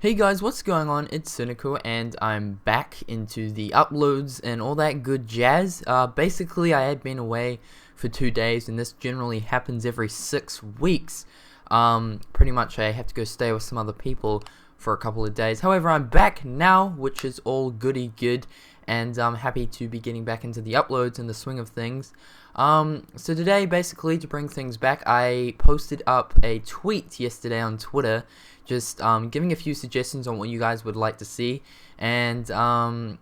Hey guys, what's going on? It's Cynnnical and I'm back into the uploads and all that good jazz. Basically I had been away for 2 days and this generally happens every 6 weeks. Pretty much I have to go stay with some other people for a couple of days. However, I'm back now, which is all goody good, and I'm happy to be getting back into the uploads and the swing of things. So today, basically, to bring things back, I posted up a tweet yesterday on Twitter, just giving a few suggestions on what you guys would like to see, and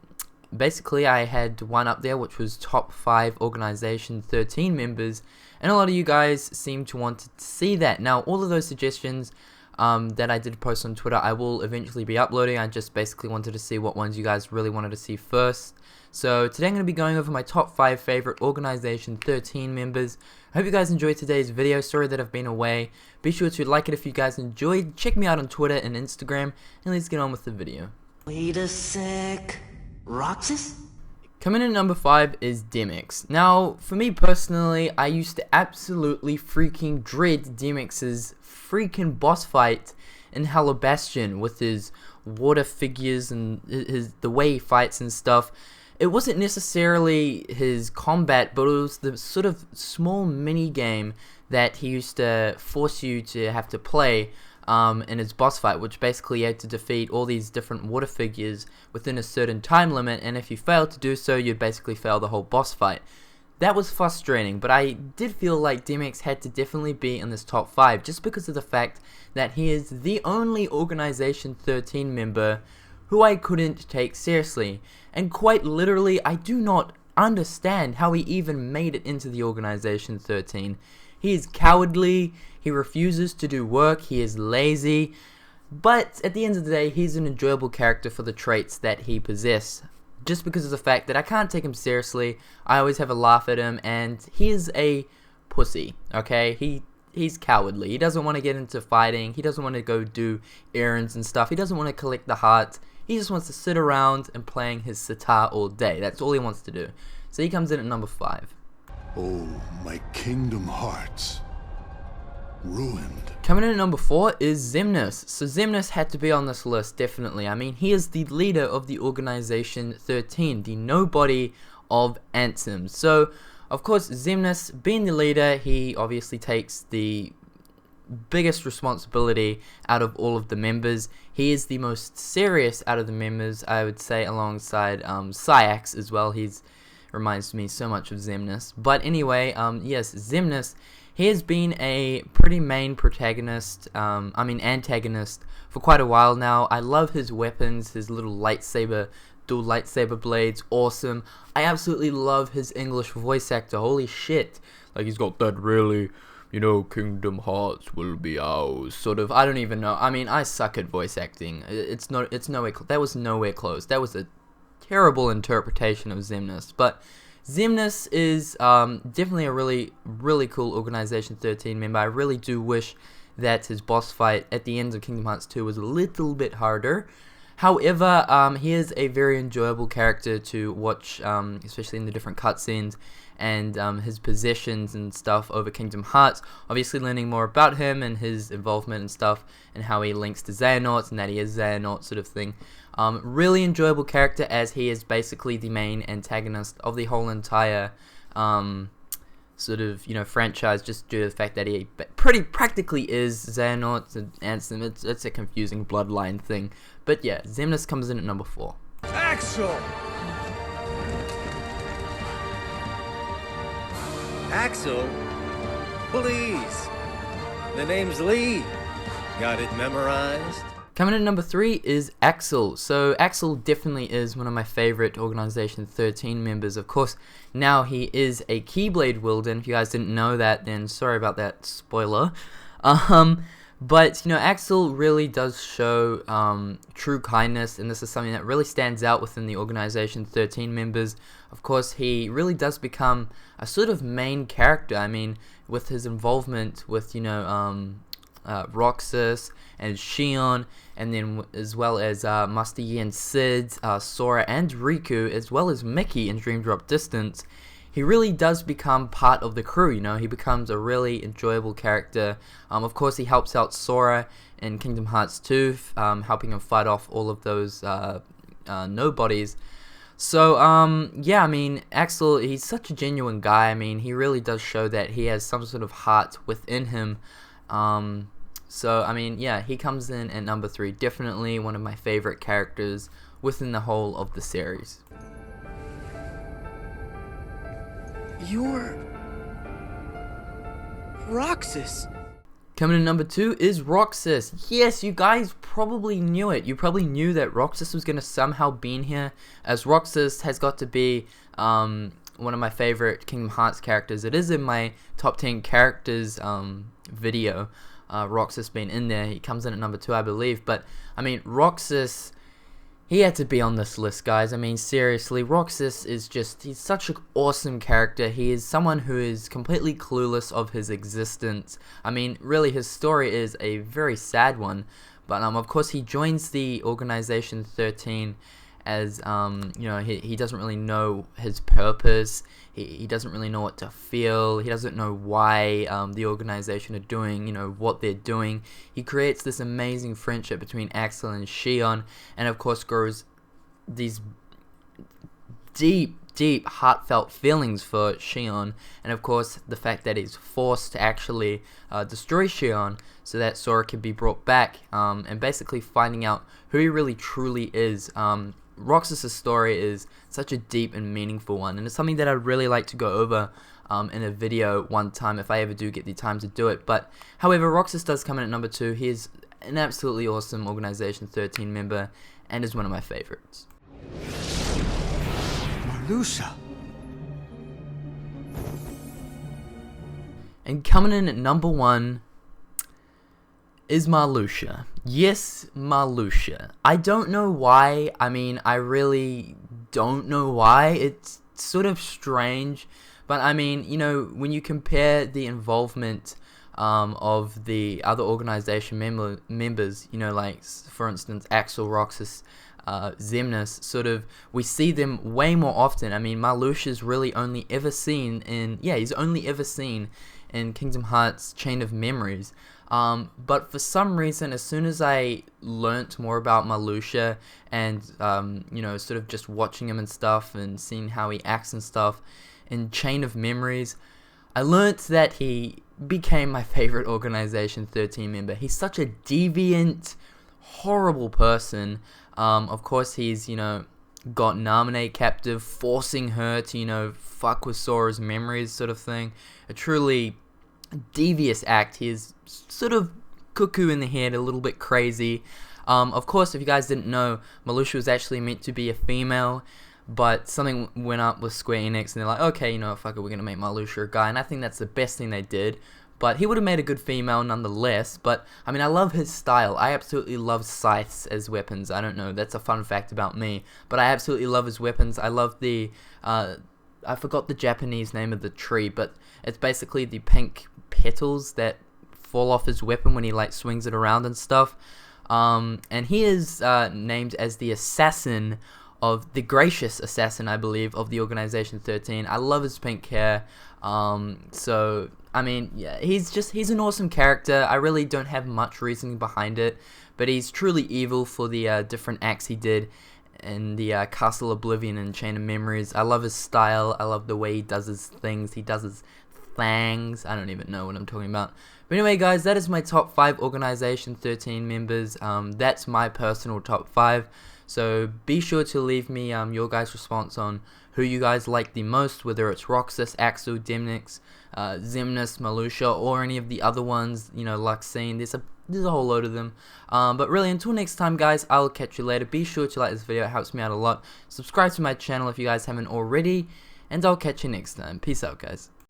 basically I had one up there which was top 5 Organisation 13 members, and a lot of you guys seem to want to see that. Now, all of those suggestions that I did post on Twitter, I will eventually be uploading. I just basically wanted to see what ones you guys really wanted to see first. So today I'm going to be going over my top 5 favorite Organisation 13 members. I hope you guys enjoyed today's video. Sorry that I've been away. Be sure to like it if you guys enjoyed. Check me out on Twitter and Instagram, and let's get on with the video. Wait a sec. Roxas? Coming in at number 5 is Demux. Now, for me personally, I used to absolutely freaking dread Demux's freaking boss fight in Hello Bastion with his water figures and the way he fights and stuff. It wasn't necessarily his combat, but it was the sort of small mini game that he used to force you to have to play in his boss fight, which basically you had to defeat all these different water figures within a certain time limit, and if you failed to do so, you'd basically fail the whole boss fight. That was frustrating, but I did feel like Demux had to definitely be in this top 5 just because of the fact that he is the only Organisation 13 member who I couldn't take seriously. And quite literally, I do not understand how he even made it into the Organisation 13. He is cowardly, he refuses to do work, he is lazy, but at the end of the day, he's an enjoyable character for the traits that he possesses. Just because of the fact that I can't take him seriously, I always have a laugh at him, and he is a pussy, okay? He's cowardly, he doesn't want to get into fighting, he doesn't want to go do errands and stuff, he doesn't want to collect the heart, he just wants to sit around and playing his sitar all day. That's all he wants to do. So he comes in at number 5. Oh, my kingdom hearts. Ruined. Coming in at number 4 is Xemnas. So Xemnas had to be on this list, definitely. I mean, he is the leader of the Organisation 13, the nobody of Ansem. So, of course, Xemnas, being the leader, he obviously takes the biggest responsibility out of all of the members. He is the most serious out of the members, I would say, alongside Cyax as well. He's reminds me so much of Xemnas. But anyway, yes, Xemnas, he has been a pretty main protagonist, antagonist for quite a while now. I love his weapons, his little lightsaber, dual lightsaber blades, awesome. I absolutely love his English voice actor, holy shit. Like, he's got that really, you know, Kingdom Hearts will be ours, sort of. I don't even know. I mean, I suck at voice acting. It's nowhere, that was nowhere close. That was a terrible interpretation of Xemnas, but Xemnas is definitely a really cool Organisation 13 member. I really do wish that his boss fight at the end of Kingdom Hearts 2 was a little bit harder. However, he is a very enjoyable character to watch, especially in the different cutscenes and his possessions and stuff over Kingdom Hearts. Obviously learning more about him and his involvement and stuff, and how he links to Xehanort and that he is Xehanort, sort of thing. Really enjoyable character, as he is basically the main antagonist of the whole entire sort of, you know, franchise, just due to the fact that he pretty practically is Xehanort and Ansem. It's a confusing bloodline thing. But yeah, Xemnas comes in at number 4. Axel! Axel? Please. The name's Lee. Got it memorized? Coming in at number 3 is Axel. So Axel definitely is one of my favorite Organisation 13 members. Of course, now he is a Keyblade wielder. If you guys didn't know that, then sorry about that spoiler. But, you know, Axel really does show true kindness, and this is something that really stands out within the Organisation 13 members. Of course, he really does become a sort of main character. I mean, with his involvement with, you know, Roxas and Shion, and then as well as Master Yi and Sid, Sora and Riku, as well as Mickey in Dream Drop Distance. he really does become part of the crew, you know. He becomes a really enjoyable character. Of course, he helps out Sora in Kingdom Hearts 2, helping him fight off all of those nobodies. So, yeah, I mean, Axel, he's such a genuine guy. I mean, he really does show that he has some sort of heart within him. So, I mean, yeah, he comes in at number 3. Definitely one of my favorite characters within the whole of the series. You're... Roxas! Coming in number 2 is Roxas. Yes, you guys probably knew it. You probably knew that Roxas was going to somehow be in here, as Roxas has got to be one of my favorite Kingdom Hearts characters. It is in my top 10 characters video, Roxas being in there. He comes in at number 2, I believe. But, I mean, Roxas... he had to be on this list, guys. I mean, seriously, Roxas is just, he's such an awesome character. He is someone who is completely clueless of his existence. I mean, really, his story is a very sad one. But, of course, he joins the Organisation XIII as, you know, he doesn't really know his purpose. He doesn't really know what to feel. He doesn't know why the organization are doing, you know, what they're doing. He creates this amazing friendship between Axel and Xion, and of course grows these deep, heartfelt feelings for Xion, and of course the fact that he's forced to actually destroy Xion so that Sora can be brought back, and basically finding out who he really truly is. Roxas' story is such a deep and meaningful one, and it's something that I'd really like to go over in a video one time if I ever do get the time to do it. But however, Roxas does come in at number 2. He is an absolutely awesome Organisation XIII member and is one of my favorites. Lucia. And coming in at number 1 is Lucia. Yes, Lucia. I don't know why. I mean, I really don't know why. It's sort of strange. But I mean, you know, when you compare the involvement of the other organization members, you know, like, for instance, Axel, Roxas, Xemnas, sort of, we see them way more often. I mean, Lucia's really only ever seen in, he's only ever seen in Kingdom Hearts Chain of Memories. But for some reason, as soon as I learnt more about Lucia and, you know, sort of just watching him and stuff and seeing how he acts and stuff in Chain of Memories, I learnt that he became my favorite Organisation XIII member. He's such a deviant, horrible person. Of course, he's, you know, got Naminé captive, forcing her to, you know, fuck with Sora's memories, sort of thing. A truly devious act. He is sort of cuckoo in the head, a little bit crazy. Of course, if you guys didn't know, Lucia was actually meant to be a female, but something went up with Square Enix, and they're like, okay, you know, fuck it, we're gonna make Lucia a guy, and I think that's the best thing they did. But he would have made a good female nonetheless. But, I mean, I love his style. I absolutely love scythes as weapons. I don't know, that's a fun fact about me. But I absolutely love his weapons. I love the, I forgot the Japanese name of the tree, but it's basically the pink petals that fall off his weapon when he, like, swings it around and stuff. And he is named as the assassin of, the gracious assassin, I believe, of the Organisation XIII. I love his pink hair. So, I mean, yeah, he's an awesome character. I really don't have much reasoning behind it, but he's truly evil for the different acts he did in the Castle Oblivion and Chain of Memories. I love his style. I love the way he does his things. He does his things. I don't even know what I'm talking about. But anyway, guys, that is my top 5 Organisation XIII members. That's my personal top 5. So be sure to leave me your guys' response on who you guys like the most, whether it's Roxas, Axel, Demux, Xemnas, Lucia, or any of the other ones, you know, Luxine. There's a whole load of them. But really, until next time, guys, I'll catch you later. Be sure to like this video. It helps me out a lot. Subscribe to my channel if you guys haven't already. And I'll catch you next time. Peace out, guys.